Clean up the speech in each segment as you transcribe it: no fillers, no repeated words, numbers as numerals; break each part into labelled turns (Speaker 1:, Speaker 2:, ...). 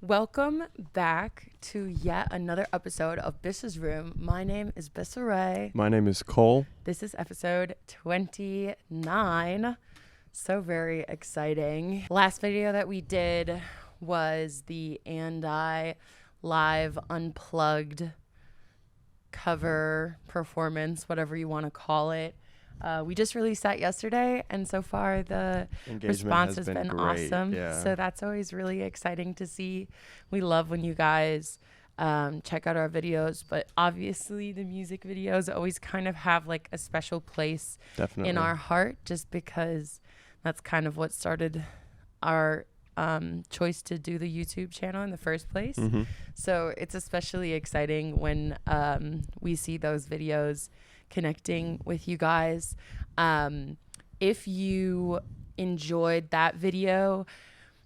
Speaker 1: Welcome back to yet another episode of Bisca's Room. My name is Bisca Ray.
Speaker 2: My name is Cole.
Speaker 1: This is episode 29. So very exciting. Last video that we did was the And I live unplugged cover performance, whatever you want to call it. We just released that yesterday, and so far the response has been awesome.
Speaker 2: Yeah.
Speaker 1: So that's always really exciting to see. We love when you guys check out our videos, but obviously the music videos always kind of have like a special place in our heart, just because that's kind of what started our choice to do the YouTube channel in the first place.
Speaker 2: Mm-hmm.
Speaker 1: So it's especially exciting when we see those videos connecting with you guys. If you enjoyed that video,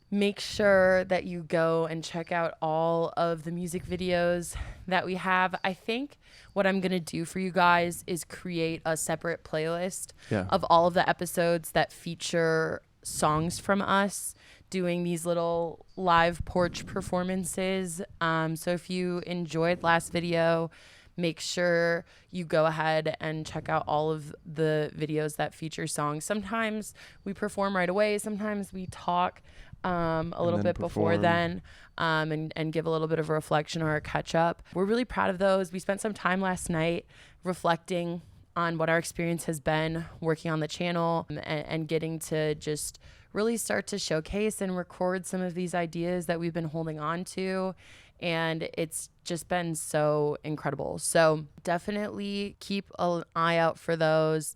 Speaker 1: make sure that you go and check out all of the music videos that we have. I think what I'm going to do for you guys is create a separate playlist of all of the episodes that feature songs from us doing these little live porch performances. So if you enjoyed last video, make sure you go ahead and check out all of the videos that feature songs. Sometimes we perform right away. Sometimes we talk a little bit before then and give a little bit of a reflection or a catch up. We're really proud of those. We spent some time last night reflecting on what our experience has been working on the channel and getting to just really start to showcase and record some of these ideas that we've been holding on to. And it's just been so incredible. So definitely keep an eye out for those.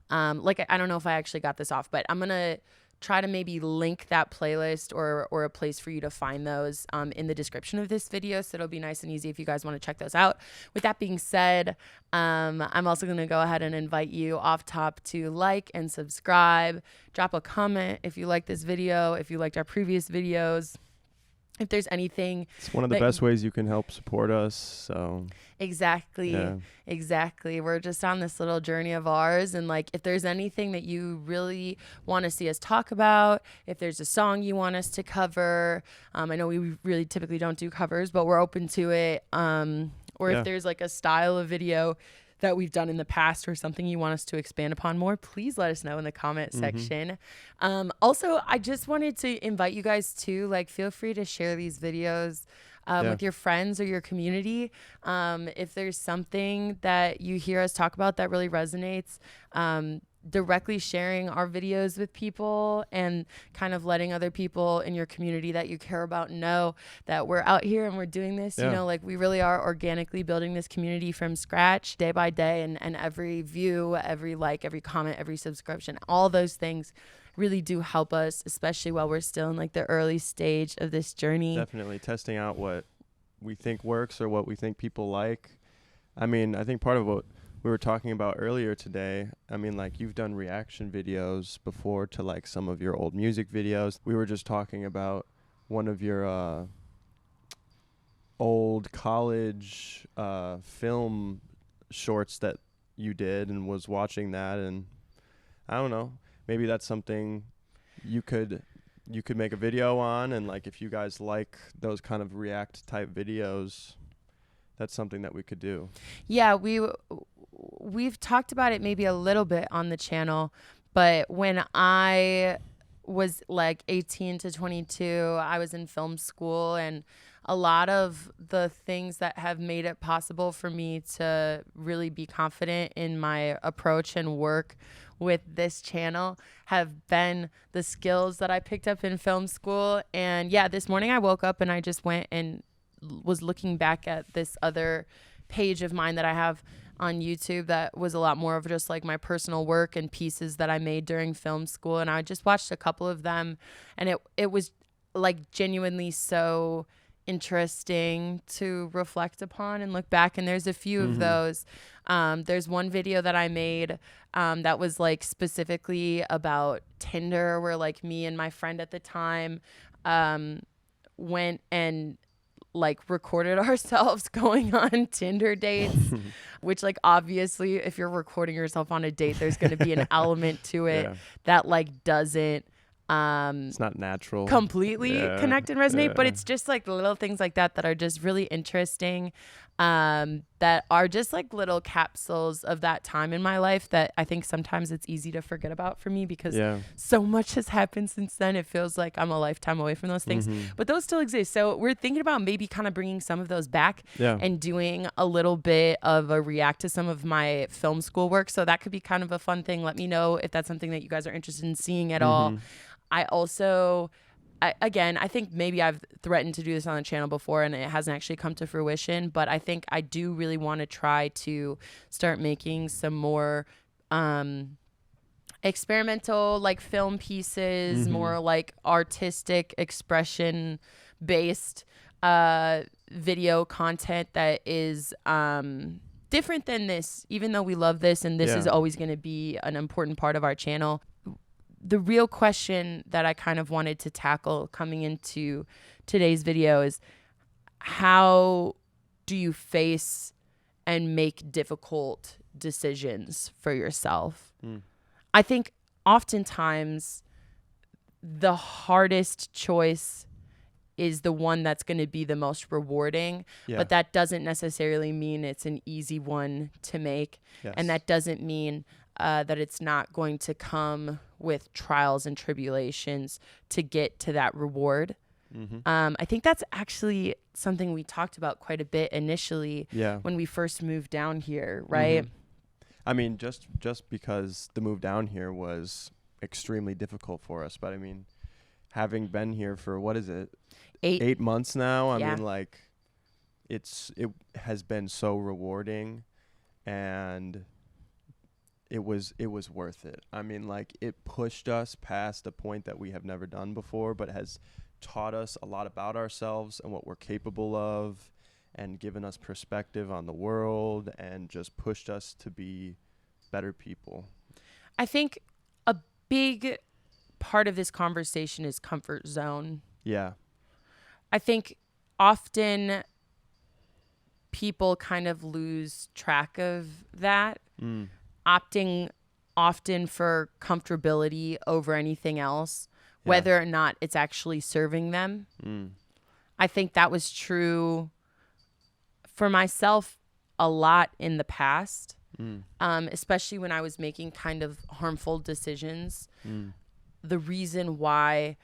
Speaker 1: I don't know if I actually got this off, but I'm going to try to maybe link that playlist or a place for you to find those in the description of this video. So it'll be nice and easy if you guys want to check those out. With that being said, I'm also going to go ahead and invite you off top to like and subscribe. Drop a comment if you like this video, if you liked our previous videos. If there's anything,
Speaker 2: it's one of the best ways you can help support us. So
Speaker 1: exactly. We're just on this little journey of ours, and like if there's anything that you really want to see us talk about, if there's a song you want us to cover, I know we really typically don't do covers, but we're open to it. If there's like a style of video that we've done in the past or something you want us to expand upon more, please let us know in the comment section. Also, I just wanted to invite you guys to feel free to share these videos with your friends or your community. If there's something that you hear us talk about that really resonates, directly sharing our videos with people and kind of letting other people in your community that you care about know that we're out here and we're doing this. We really are organically building this community from scratch day by day, and every view, every like, every comment, every subscription, all those things really do help us, especially while we're still in the early stage of this journey.
Speaker 2: Definitely testing out what we think works or what we think people like. I mean, I think part of what we were talking about earlier today, you've done reaction videos before to some of your old music videos. We were just talking about one of your old college film shorts that you did, and was watching that, and I don't know, maybe that's something you could make a video on, and if you guys like those kind of react type videos, that's something that we could do.
Speaker 1: Yeah, we've talked about it maybe a little bit on the channel, but when I was 18 to 22, I was in film school, and a lot of the things that have made it possible for me to really be confident in my approach and work with this channel have been the skills that I picked up in film school. And yeah, this morning I woke up and I just went and was looking back at this other page of mine that I have on YouTube that was a lot more of just my personal work and pieces that I made during film school. And I just watched a couple of them, and it was genuinely so interesting to reflect upon and look back. And there's a few of those. There's one video that I made that was specifically about Tinder, where me and my friend at the time went and recorded ourselves going on Tinder dates, which obviously if you're recording yourself on a date, there's going to be an element to it that doesn't
Speaker 2: It's not natural.
Speaker 1: completely
Speaker 2: Yeah.
Speaker 1: connect and resonate, but
Speaker 2: Yeah.
Speaker 1: it's just like the little things like that that are just really interesting, that are just like little capsules of that time in my life that I think sometimes it's easy to forget about for me because
Speaker 2: Yeah.
Speaker 1: so much has happened since then. It feels like I'm a lifetime away from those things, but those still exist. So we're thinking about maybe kind of bringing some of those back
Speaker 2: Yeah.
Speaker 1: and doing a little bit of a react to some of my film school work. So that could be kind of a fun thing. Let me know if that's something that you guys are interested in seeing at all. I also, again, I think maybe I've threatened to do this on the channel before and it hasn't actually come to fruition, but I think I do really want to try to start making some more experimental like film pieces, more like artistic expression based video content that is different than this, even though we love this and this is always going to be an important part of our channel. The real question that I kind of wanted to tackle coming into today's video is, how do you face and make difficult decisions for yourself? I think oftentimes the hardest choice is the one that's going to be the most rewarding, but that doesn't necessarily mean it's an easy one to make. And that doesn't mean that it's not going to come with trials and tribulations to get to that reward. I think that's actually something we talked about quite a bit initially when we first moved down here, right?
Speaker 2: I mean, just because the move down here was extremely difficult for us, but I mean, having been here for, what is it, 8 months now, I mean, like, it has been so rewarding, and it was worth it. I mean, like, it pushed us past a point that we have never done before, but has taught us a lot about ourselves and what we're capable of, and given us perspective on the world, and just pushed us to be better people.
Speaker 1: I think a big part of this conversation is comfort zone.
Speaker 2: Yeah.
Speaker 1: I think often people kind of lose track of that, opting often for comfortability over anything else, whether or not it's actually serving them. I think that was true for myself a lot in the past, especially when I was making kind of harmful decisions. The reason why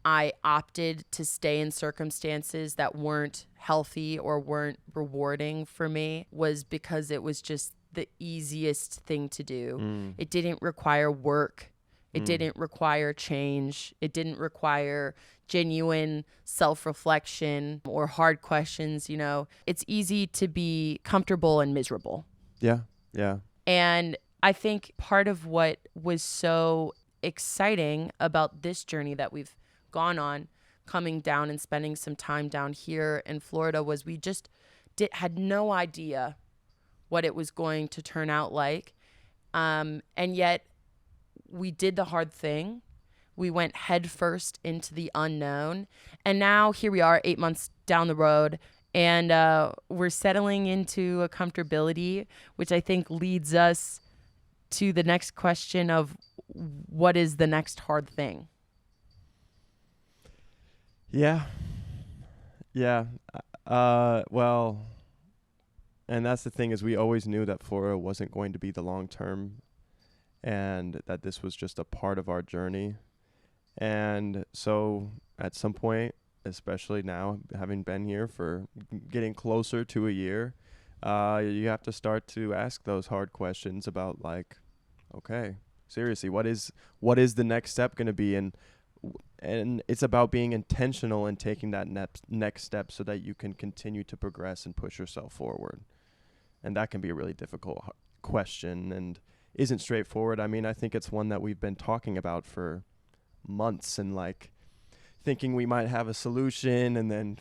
Speaker 1: I opted to stay in circumstances that weren't healthy or weren't rewarding for me was because it was just the easiest thing to do. It didn't require work. It didn't require change. It didn't require genuine self-reflection or hard questions, you know. It's easy to be comfortable and miserable.
Speaker 2: Yeah. Yeah.
Speaker 1: And I think part of what was so exciting about this journey that we've gone on, coming down and spending some time down here in Florida, was we just had no idea what it was going to turn out like. And yet we did the hard thing. We went headfirst into the unknown. And now here we are 8 months down the road, and we're settling into a comfortability, which I think leads us to the next question of, what is the next hard thing?
Speaker 2: Yeah. Yeah. Well, and that's the thing, is we always knew that Florida wasn't going to be the long term, and that this was just a part of our journey. And so at some point, especially now, having been here for getting closer to a year, you have to start to ask those hard questions about, like, okay, seriously, what is the next step going to be? And it's about being intentional and taking that next step so that you can continue to progress and push yourself forward. And that can be a really difficult question and isn't straightforward. I mean, I think it's one that we've been talking about for months, and like thinking we might have a solution, and then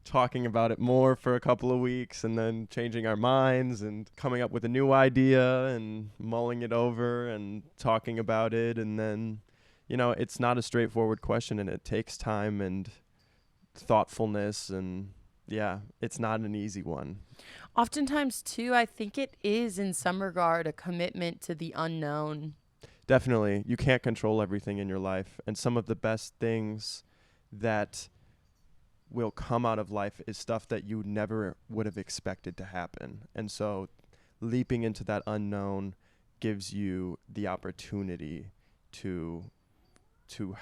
Speaker 2: talking about it more for a couple of weeks, and then changing our minds and coming up with a new idea and mulling it over and talking about it. And then, you know, it's not a straightforward question, and it takes time and thoughtfulness, and yeah, it's not an easy one.
Speaker 1: Oftentimes too, I think it is in some regard a commitment to the unknown.
Speaker 2: Definitely. You can't control everything in your life. And some of the best things that will come out of life is stuff that you never would have expected to happen. And so leaping into that unknown gives you the opportunity to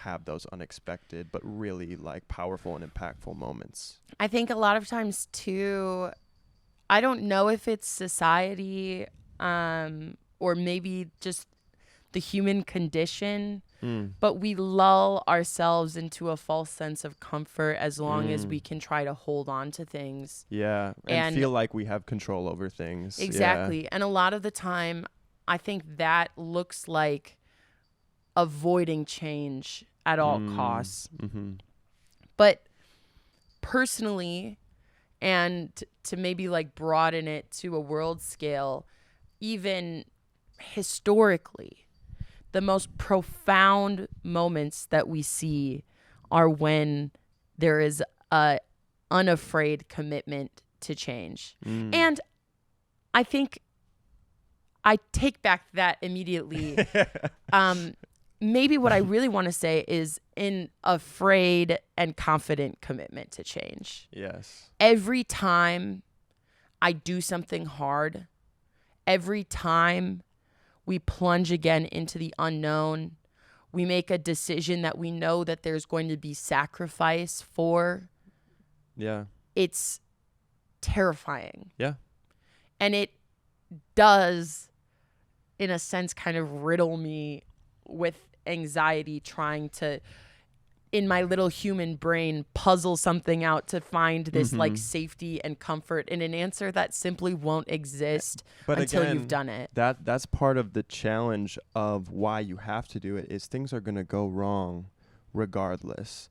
Speaker 2: have those unexpected but really like powerful and impactful moments.
Speaker 1: I think a lot of times too, I don't know if it's society or maybe just the human condition, but we lull ourselves into a false sense of comfort as long as we can try to hold on to things.
Speaker 2: Yeah, and feel like we have control over things.
Speaker 1: Exactly.
Speaker 2: Yeah.
Speaker 1: And a lot of the time, I think that looks like avoiding change at all costs.
Speaker 2: Mm-hmm.
Speaker 1: But personally, and to maybe like broaden it to a world scale, even historically, the most profound moments that we see are when there is a unafraid commitment to change. And I think I take back that immediately. Maybe what I really want to say is an afraid and confident commitment to change.
Speaker 2: Yes.
Speaker 1: Every time I do something hard, every time we plunge again into the unknown, we make a decision that we know that there's going to be sacrifice for.
Speaker 2: Yeah.
Speaker 1: It's terrifying.
Speaker 2: Yeah.
Speaker 1: And it does, in a sense, kind of riddle me with anxiety, trying to, in my little human brain, puzzle something out to find this like safety and comfort in an answer that simply won't exist until you've done it.
Speaker 2: That's part of the challenge of why you have to do it, is things are going to go wrong regardless.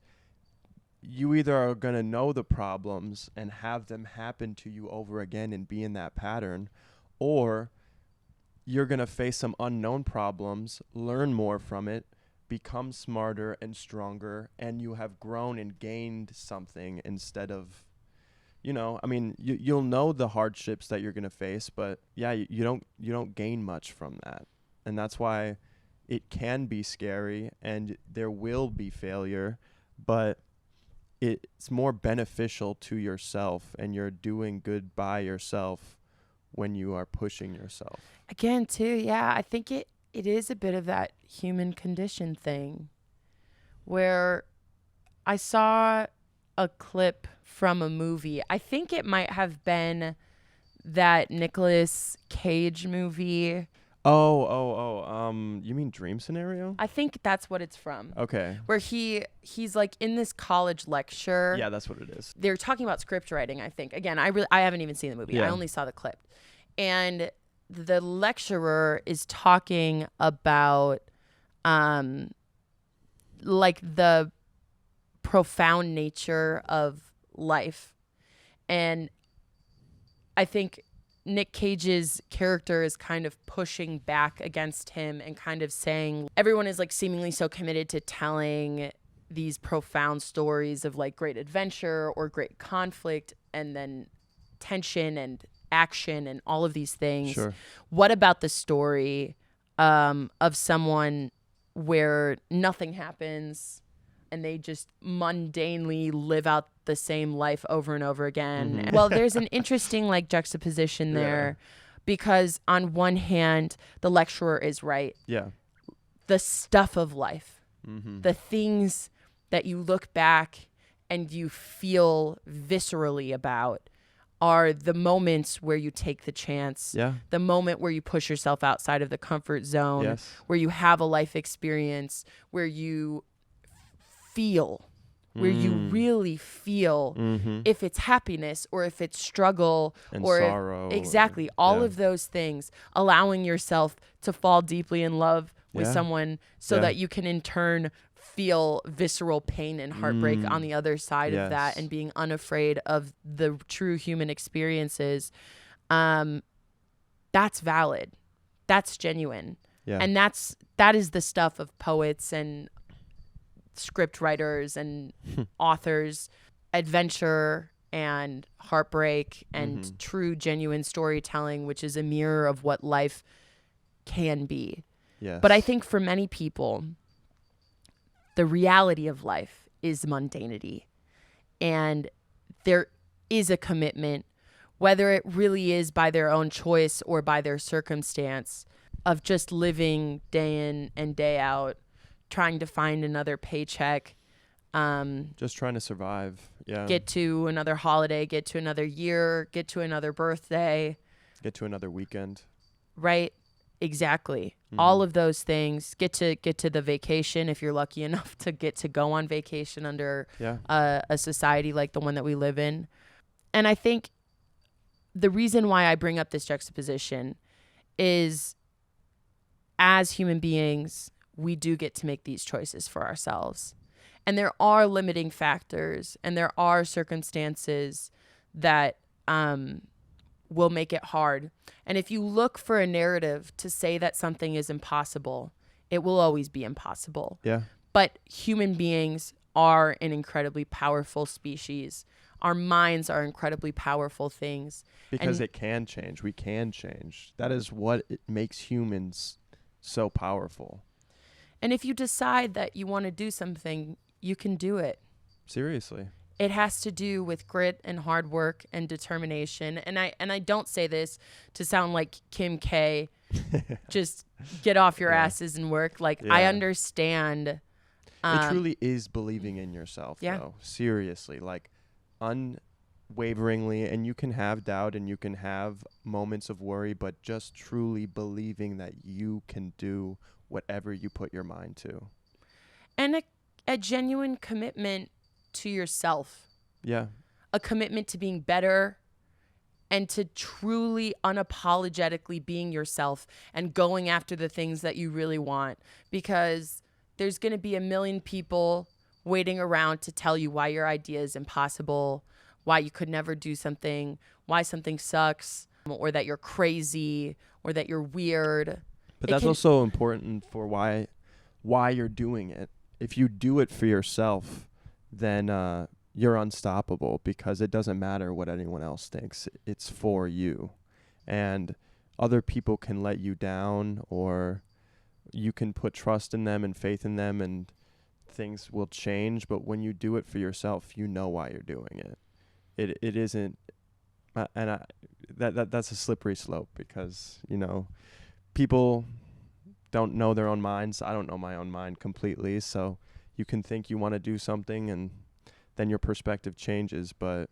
Speaker 2: You either are going to know the problems and have them happen to you over again and be in that pattern, or you're going to face some unknown problems, learn more from it, become smarter and stronger, and you have grown and gained something instead of, I mean, you'll know the hardships that you're going to face, but yeah, you don't gain much from that. And that's why it can be scary and there will be failure, but it's more beneficial to yourself, and you're doing good by yourself when you are pushing yourself.
Speaker 1: Again, too, yeah, I think it is a bit of that human condition thing where I saw a clip from a movie. I think it might have been that Nicolas Cage movie.
Speaker 2: You mean Dream Scenario?
Speaker 1: I think that's what it's from.
Speaker 2: Okay.
Speaker 1: Where he's like in this college lecture.
Speaker 2: Yeah, that's what it is.
Speaker 1: They're talking about script writing, I think. Again, I haven't even seen the movie.
Speaker 2: Yeah.
Speaker 1: I only saw the clip. And the lecturer is talking about like the profound nature of life. And I think Nick Cage's character is kind of pushing back against him and kind of saying everyone is like seemingly so committed to telling these profound stories of like great adventure or great conflict and then tension and action and all of these things.
Speaker 2: Sure.
Speaker 1: What about the story of someone where nothing happens and they just mundanely live out the same life over and over again?
Speaker 2: Mm-hmm.
Speaker 1: Well, there's an interesting like juxtaposition there because on one hand, the lecturer is right.
Speaker 2: Yeah.
Speaker 1: The stuff of life, the things that you look back and you feel viscerally about are the moments where you take the chance, the moment where you push yourself outside of the comfort zone, where you have a life experience, where you feel, where you really feel if it's happiness or if it's struggle
Speaker 2: and
Speaker 1: or
Speaker 2: sorrow.
Speaker 1: Exactly. All of those things, allowing yourself to fall deeply in love with someone so that you can in turn feel visceral pain and heartbreak on the other side of that, and being unafraid of the true human experiences. That's valid. That's genuine.
Speaker 2: Yeah.
Speaker 1: And that is the stuff of poets and script writers and authors, adventure and heartbreak and true genuine storytelling, which is a mirror of what life can be.
Speaker 2: Yes.
Speaker 1: But I think for many people, the reality of life is mundanity. And there is a commitment, whether it really is by their own choice or by their circumstance, of just living day in and day out, trying to find another paycheck,
Speaker 2: just trying to survive. Yeah.
Speaker 1: get to another holiday, get to another year, get to another birthday.
Speaker 2: Get to another weekend.
Speaker 1: Right? Exactly. All of those things. Get to the vacation if you're lucky enough to get to go on vacation under a society like the one that we live in. And I think the reason why I bring up this juxtaposition is, as human beings, we do get to make these choices for ourselves. And there are limiting factors and there are circumstances that will make it hard. And if you look for a narrative to say that something is impossible, it will always be impossible.
Speaker 2: Yeah.
Speaker 1: But human beings are an incredibly powerful species. Our minds are incredibly powerful things.
Speaker 2: Because it can change. We can change. That is what it makes humans so powerful.
Speaker 1: And if you decide that you want to do something, you can do it.
Speaker 2: Seriously.
Speaker 1: It has to do with grit and hard work and determination. And I don't say this to sound like Kim K. Just get off your asses and work. Like, I understand.
Speaker 2: It truly is believing in yourself, though. Seriously. Like, unwaveringly. And you can have doubt and you can have moments of worry, but just truly believing that you can do whatever you put your mind to.
Speaker 1: And a genuine commitment to yourself.
Speaker 2: Yeah.
Speaker 1: A commitment to being better and to truly unapologetically being yourself and going after the things that you really want. Because there's going to be a million people waiting around to tell you why your idea is impossible, why you could never do something, why something sucks, or that you're crazy, or that you're weird.
Speaker 2: But that's also important for why you're doing it. If you do it for yourself, then you're unstoppable, because it doesn't matter what anyone else thinks. It's for you. And other people can let you down, or you can put trust in them and faith in them, and things will change. But when you do it for yourself, you know why you're doing it. It isn't, that's a slippery slope, because, you know, people don't know their own minds. I don't know my own mind completely, so you can think you want to do something and then your perspective changes, but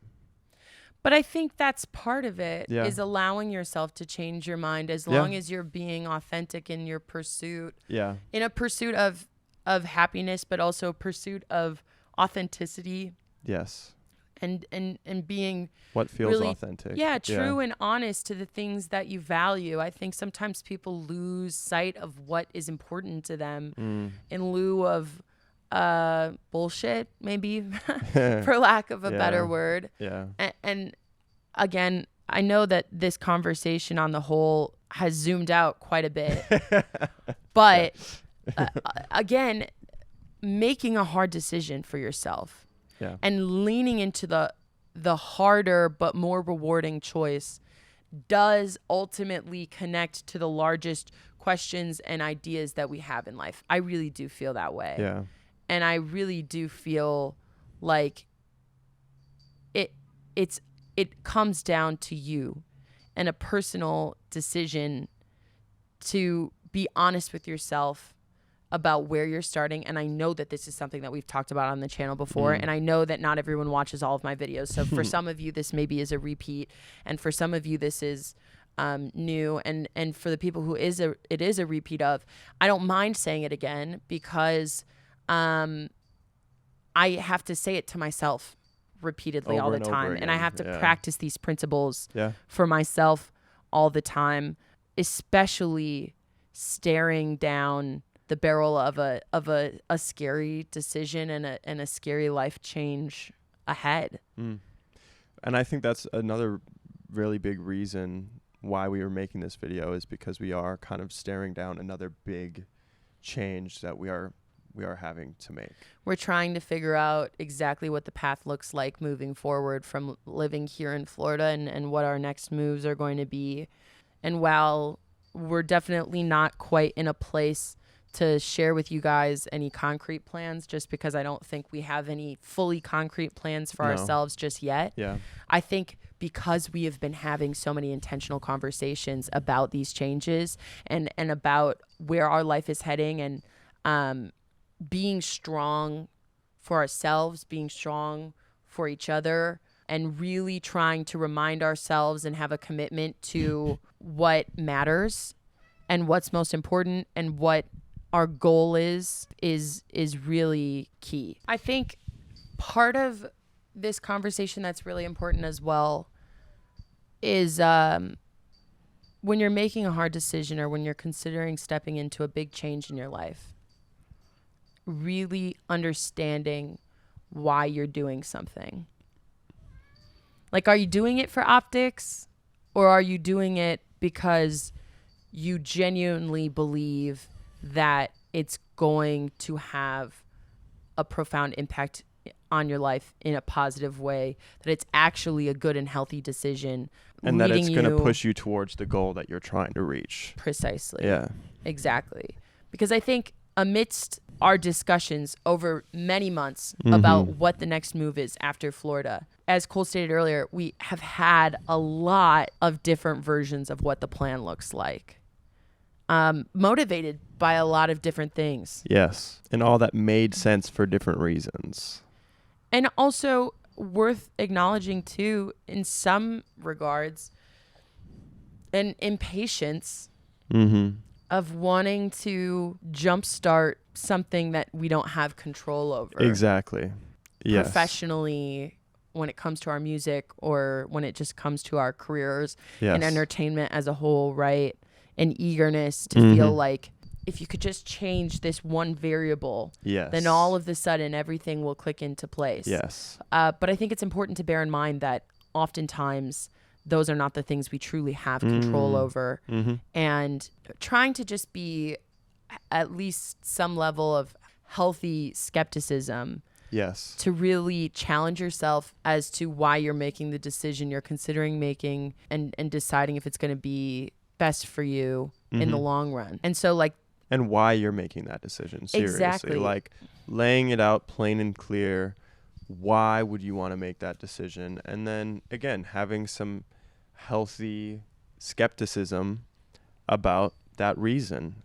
Speaker 1: I think that's part of it,
Speaker 2: Yeah.
Speaker 1: is allowing yourself to change your mind as long as you're being authentic in your pursuit.
Speaker 2: Yeah.
Speaker 1: In a pursuit of happiness, but also a pursuit of authenticity
Speaker 2: Yes.
Speaker 1: and being
Speaker 2: What feels
Speaker 1: really
Speaker 2: authentic.
Speaker 1: true and honest to the things that you value. I think sometimes people lose sight of what is important to them in lieu of bullshit, maybe, for lack of a better word.
Speaker 2: Yeah.
Speaker 1: And again, I know that this conversation on the whole has zoomed out quite a bit, but again, making a hard decision for yourself and leaning into the harder but more rewarding choice does ultimately connect to the largest questions and ideas that we have in life. I really do feel that way.
Speaker 2: Yeah.
Speaker 1: And I really do feel like it comes down to you and a personal decision to be honest with yourself about where you're starting. And I know that this is something that we've talked about on the channel before. And I know that not everyone watches all of my videos. So for some of you, this maybe is a repeat. And for some of you, this is new. And for the people who it is a repeat of, I don't mind saying it again, because I have to say it to myself repeatedly all the time. And I have to practice these principles for myself all the time, especially staring down the barrel of a scary decision and a scary life change ahead.
Speaker 2: And I think that's another really big reason why we were making this video, is because we are kind of staring down another big change that we are having to make.
Speaker 1: We're trying to figure out exactly what the path looks like moving forward from living here in Florida, and what our next moves are going to be. And while we're definitely not quite in a place to share with you guys any concrete plans, just because I don't think we have any fully concrete plans for
Speaker 2: No.
Speaker 1: ourselves just yet.
Speaker 2: Yeah.
Speaker 1: I think because we have been having so many intentional conversations about these changes and about where our life is heading, and being strong for ourselves, being strong for each other, and really trying to remind ourselves and have a commitment to what matters and what's most important and what our goal is really key. I think part of this conversation that's really important as well is when you're making a hard decision or when you're considering stepping into a big change in your life, really understanding why you're doing something. Like, are you doing it for optics, or are you doing it because you genuinely believe that it's going to have a profound impact on your life in a positive way, that it's actually a good and healthy decision,
Speaker 2: And that it's going to push you towards the goal that you're trying to reach.
Speaker 1: Precisely.
Speaker 2: Yeah.
Speaker 1: Exactly. Because I think amidst our discussions over many months about what the next move is after Florida, as Cole stated earlier, we have had a lot of different versions of what the plan looks like. Motivated by a lot of different things.
Speaker 2: Yes. And all that made sense for different reasons.
Speaker 1: And also worth acknowledging too, in some regards, an impatience of wanting to jumpstart something that we don't have control over.
Speaker 2: Exactly. Yes.
Speaker 1: Professionally, when it comes to our music, or when it just comes to our careers and entertainment as a whole, right? An eagerness to feel like if you could just change this one variable, then all of a sudden everything will click into place.
Speaker 2: Yes.
Speaker 1: But I think it's important to bear in mind that oftentimes those are not the things we truly have control over. And trying to just be at least some level of healthy skepticism.
Speaker 2: Yes.
Speaker 1: To really challenge yourself as to why you're making the decision you're considering making, and deciding if it's going to be best for you in the long run. And so, like,
Speaker 2: and why you're making that decision. Seriously.
Speaker 1: Exactly.
Speaker 2: Like, laying it out plain and clear. Why would you want to make that decision? And then again, having some healthy skepticism about that reason.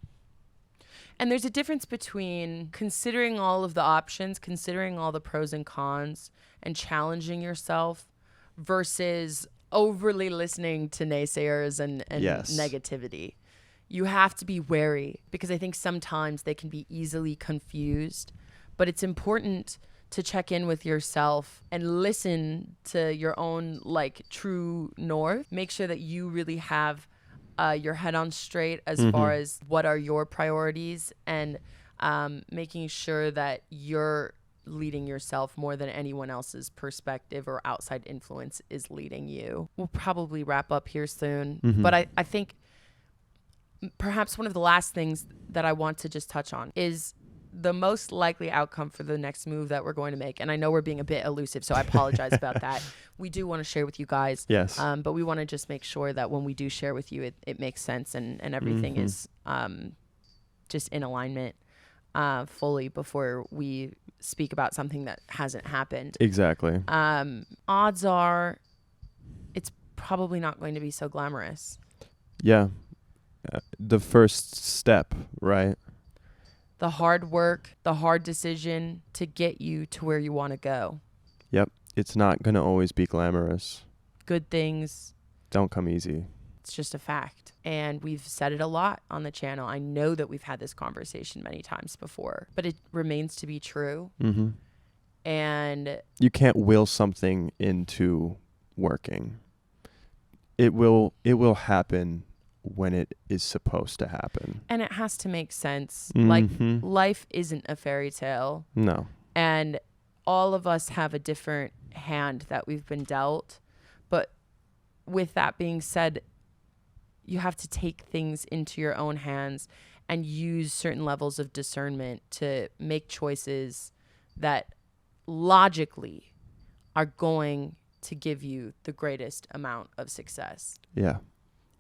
Speaker 1: And there's a difference between considering all of the options, considering all the pros and cons, and challenging yourself, versus overly listening to naysayers and negativity. You have to be wary, because I think sometimes they can be easily confused, but it's important to check in with yourself and listen to your own, like, true north. Make sure that you really have your head on straight as far as what are your priorities, and making sure that you're leading yourself more than anyone else's perspective or outside influence is leading you. We'll probably wrap up here soon, but I think perhaps one of the last things that I want to just touch on is the most likely outcome for the next move that we're going to make. And I know we're being a bit elusive, so I apologize about that. We do want to share with you guys.
Speaker 2: Yes.
Speaker 1: But we want to just make sure that when we do share with you, it makes sense, and everything is just in alignment fully before we speak about something that hasn't happened.
Speaker 2: Exactly.
Speaker 1: Odds are it's probably not going to be so glamorous.
Speaker 2: Yeah. The first step, right?
Speaker 1: The hard work, the hard decision to get you to where you want to go.
Speaker 2: Yep. It's not going to always be glamorous.
Speaker 1: Good things
Speaker 2: don't come easy.
Speaker 1: It's just a fact. And we've said it a lot on the channel. I know that we've had this conversation many times before, but it remains to be true. And
Speaker 2: you can't will something into working. It will happen when it is supposed to happen.
Speaker 1: And it has to make sense. Like, life isn't a fairy tale.
Speaker 2: No.
Speaker 1: And all of us have a different hand that we've been dealt. But with that being said, you have to take things into your own hands and use certain levels of discernment to make choices that logically are going to give you the greatest amount of success.
Speaker 2: Yeah.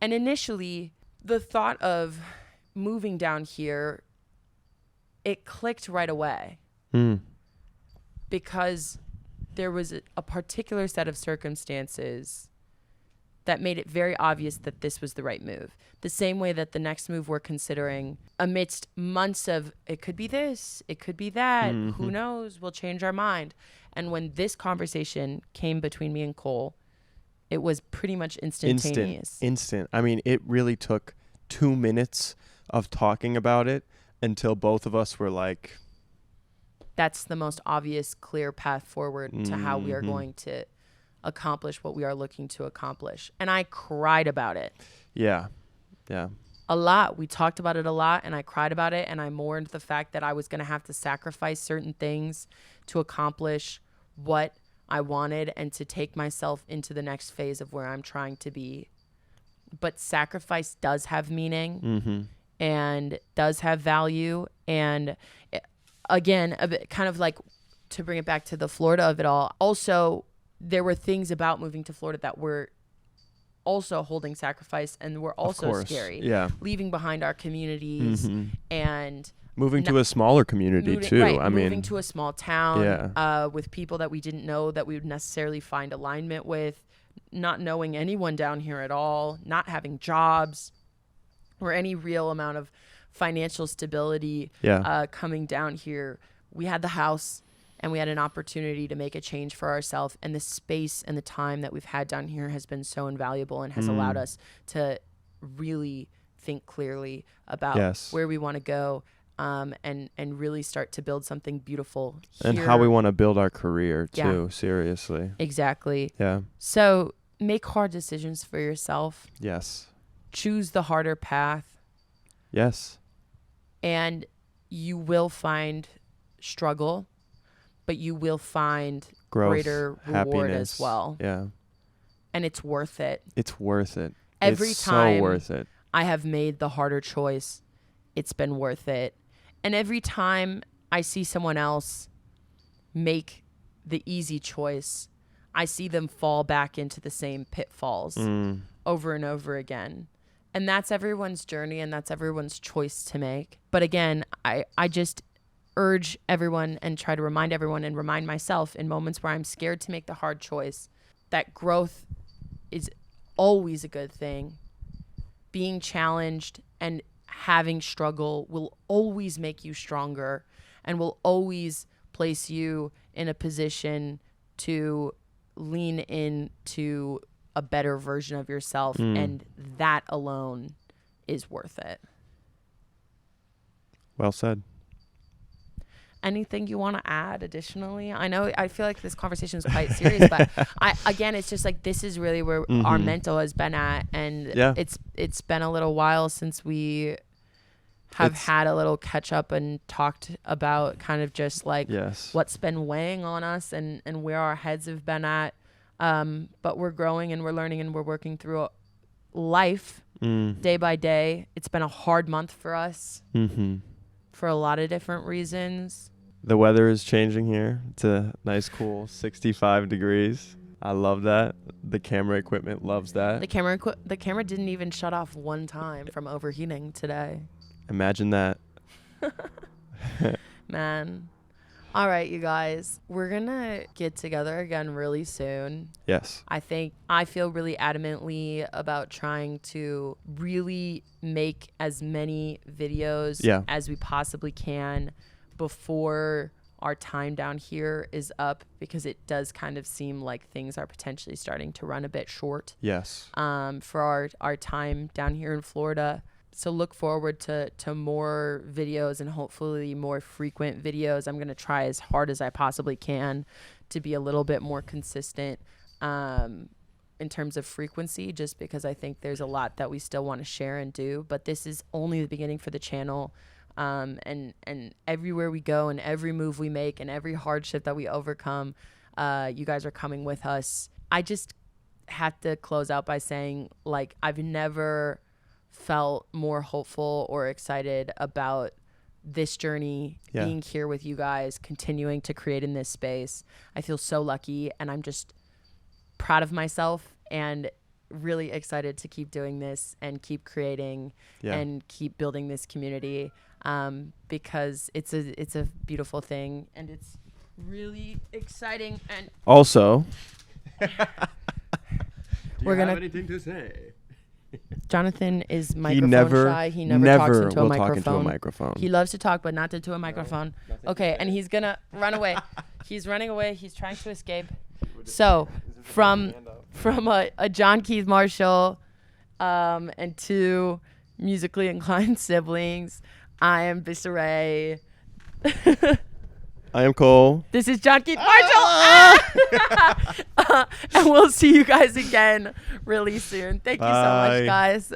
Speaker 1: And initially, the thought of moving down here, it clicked right away because there was a particular set of circumstances that made it very obvious that this was the right move. The same way that the next move we're considering, amidst months of it could be this, it could be that, who knows, we'll change our mind. And when this conversation came between me and Cole, it was pretty much instantaneous.
Speaker 2: Instant. I mean, it really took 2 minutes of talking about it until both of us were like,
Speaker 1: that's the most obvious, clear path forward to how we are going to accomplish what we are looking to accomplish. And I cried about it.
Speaker 2: Yeah.
Speaker 1: A lot. We talked about it a lot, and I cried about it, and I mourned the fact that I was going to have to sacrifice certain things to accomplish what I wanted and to take myself into the next phase of where I'm trying to be. But sacrifice does have meaning and does have value. And again, a bit, kind of like to bring it back to the Florida of it all. Also, there were things about moving to Florida that were also holding sacrifice and were also scary.
Speaker 2: Yeah.
Speaker 1: Leaving behind our communities and
Speaker 2: moving to a smaller community too.
Speaker 1: Right,
Speaker 2: I mean,
Speaker 1: moving to a small town with people that we didn't know that we would necessarily find alignment with, not knowing anyone down here at all, not having jobs or any real amount of financial stability coming down here. We had the house and we had an opportunity to make a change for ourselves, and the space and the time that we've had down here has been so invaluable and has allowed us to really think clearly about where we want to go and really start to build something beautiful here.
Speaker 2: And how we want to build our career too, seriously.
Speaker 1: Exactly.
Speaker 2: Yeah.
Speaker 1: So make hard decisions for yourself.
Speaker 2: Yes.
Speaker 1: Choose the harder path.
Speaker 2: Yes.
Speaker 1: And you will find struggle, but you will find
Speaker 2: growth,
Speaker 1: greater reward
Speaker 2: happiness
Speaker 1: as well.
Speaker 2: Yeah.
Speaker 1: And it's worth it.
Speaker 2: It's worth it.
Speaker 1: Every
Speaker 2: it's
Speaker 1: time
Speaker 2: so worth it.
Speaker 1: I have made the harder choice, it's been worth it. And every time I see someone else make the easy choice, I see them fall back into the same pitfalls over and over again. And that's everyone's journey and that's everyone's choice to make. But again, I just urge everyone and try to remind everyone and remind myself in moments where I'm scared to make the hard choice that growth is always a good thing. Being challenged and having struggle will always make you stronger and will always place you in a position to lean into a better version of yourself, and that alone is worth it.
Speaker 2: Well said.
Speaker 1: Anything you want to add additionally? I feel like this conversation is quite serious, but it's just like this is really where our mental has been at, and it's been a little while since we have had a little catch up and talked about kind of just like what's been weighing on us and where our heads have been at. But we're growing and we're learning and we're working through life day by day. It's been a hard month for us for a lot of different reasons.
Speaker 2: The weather is changing here. It's a nice, cool 65 degrees. I love that. The camera equipment loves that.
Speaker 1: The camera didn't even shut off one time from overheating today.
Speaker 2: Imagine that.
Speaker 1: Man. All right, you guys. We're going to get together again really soon.
Speaker 2: Yes.
Speaker 1: I feel really adamantly about trying to really make as many videos as we possibly can before our time down here is up, because it does kind of seem like things are potentially starting to run a bit short.
Speaker 2: Yes.
Speaker 1: For our time down here in Florida. So look forward to more videos and hopefully more frequent videos. I'm going to try as hard as I possibly can to be a little bit more consistent in terms of frequency, just because I think there's a lot that we still want to share and do. But this is only the beginning for the channel. And everywhere we go and every move we make and every hardship that we overcome, you guys are coming with us. I just have to close out by saying, like, I've never felt more hopeful or excited about this journey, being here with you guys, continuing to create in this space. I feel so lucky and I'm just proud of myself, and really excited to keep doing this and keep creating and keep building this community, because it's a beautiful thing and it's really exciting. And
Speaker 2: also,
Speaker 1: we're gonna
Speaker 2: have anything to say?
Speaker 1: Jonathan is microphone shy. He never talks into a microphone. He loves to talk, but not into a microphone. Okay, and he's gonna run away. He's running away. He's trying to escape. So, from a John Keith Marshall, and 2 musically inclined siblings, I am Bisca.
Speaker 2: I am Cole.
Speaker 1: This is John Keith Marshall. And we'll see you guys again really soon. Thank you so much, guys.